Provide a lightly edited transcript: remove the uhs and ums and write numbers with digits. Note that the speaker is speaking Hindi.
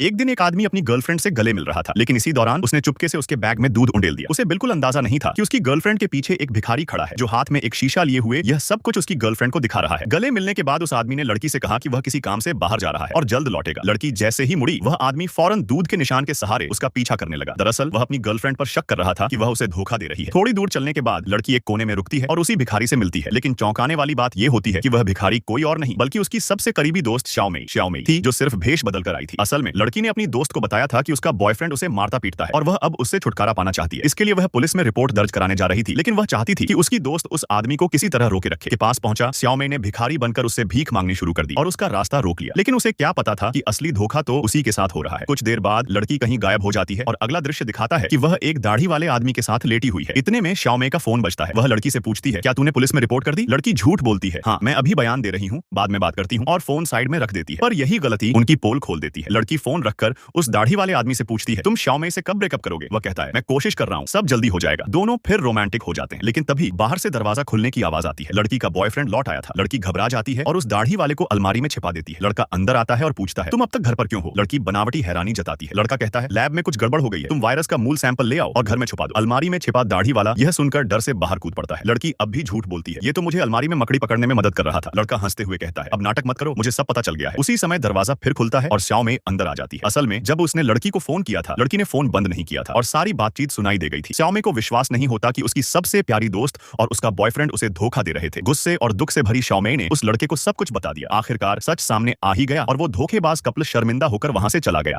एक दिन एक आदमी अपनी गर्लफ्रेंड से गले मिल रहा था, लेकिन इसी दौरान उसने चुपके से उसके बैग में दूध उंडेल दिया। उसे बिल्कुल अंदाजा नहीं था कि उसकी गर्लफ्रेंड के पीछे एक भिखारी खड़ा है जो हाथ में एक शीशा लिए हुए यह सब कुछ उसकी गर्लफ्रेंड को दिखा रहा है। गले मिलने के बाद उस आदमी ने लड़की से कहा कि वह किसी काम से बाहर जा रहा है और जल्द लौटेगा। लड़की जैसे ही मुड़ी, वह आदमी फौरन दूध के निशान के सहारे उसका पीछा करने लगा। दरअसल वह अपनी गर्लफ्रेंड पर शक कर रहा था कि वह उसे धोखा दे रही है। थोड़ी दूर चलने के बाद लड़की एक कोने में रुकती है और उसी भिखारी से मिलती है, लेकिन चौंकाने वाली बात यह होती है कि वह भिखारी कोई और नहीं बल्कि उसकी सबसे करीबी दोस्त श्याओमेई थी, जो सिर्फ भेष बदल कर आई थी। असल में लड़की ने अपनी दोस्त को बताया था कि उसका बॉयफ्रेंड उसे मारता पीटता है और वह अब उससे छुटकारा पाना चाहती है। इसके लिए वह पुलिस में रिपोर्ट दर्ज कराने जा रही थी, लेकिन वह चाहती थी कि उसकी दोस्त उस आदमी को किसी तरह रोके रखे। के पास पहुंचा, श्याओमेई ने भिखारी बनकर उससे भीख मांगनी शुरू कर दी और उसका रास्ता रोक लिया। लेकिन उसे क्या पता था कि असली धोखा तो उसी के साथ हो रहा है। कुछ देर बाद लड़की कहीं गायब हो जाती है और अगला दृश्य दिखाता है कि वह एक दाढ़ी वाले आदमी के साथ लेटी हुई है। इतने में श्याओमेई का फोन बजता है। वह लड़की से पूछती है, क्या तूने पुलिस में रिपोर्ट कर दी? लड़की झूठ बोलती है, हाँ मैं अभी बयान दे रही हूँ, बाद में बात करती हूँ, और फोन साइड में रख देती है। पर यही गलती उनकी पोल खोल देती है। लड़की फोन रखकर उस दाढ़ी वाले आदमी से पूछती है, तुम श्याओमेई से कब ब्रेकअप करोगे? वह कहता है, मैं कोशिश कर रहा हूँ, सब जल्दी हो जाएगा। दोनों फिर रोमांटिक हो जाते हैं, लेकिन तभी बाहर से दरवाजा खुलने की आवाज आती है। लड़की का बॉयफ्रेंड लौट आया था। लड़की घबरा जाती है और उस दाढ़ी वाले को अलमारी में छिपा देती है। लड़का अंदर आता है और पूछता है, तुम अब तक घर पर क्यों हो? लड़की बनावटी हैरानी जताती है। लड़का कहता है, लैब में कुछ गड़बड़ हो गई है, तुम वायरस का मूल सैंपल ले आओ और घर में छुपा दो। अलमारी में छिपा दाढ़ी वाला यह सुनकर डर से बाहर कूद पड़ता है। लड़की अब भी झूठ बोलती है, ये तो मुझे अलमारी में मकड़ी पकड़ने में मदद कर रहा था। लड़का हंसते हुए कहता है, अब नाटक मत करो, मुझे सब पता चल गया है। उसी समय दरवाजा फिर खुलता है और श्याओमेई अंदर आ जाती है। असल में जब उसने लड़की को फोन किया था, लड़की ने फोन बंद नहीं किया था और सारी बातचीत सुनाई दे गई थी। श्याओमेई को विश्वास नहीं होता कि उसकी सबसे प्यारी दोस्त और उसका बॉयफ्रेंड उसे धोखा दे रहे थे। गुस्से और दुख से भरी श्याओमेई ने उस लड़के को सब कुछ बता दिया। आखिरकार सच सामने आ ही गया और वो धोखेबाज कपल शर्मिंदा होकर वहां से चला गया।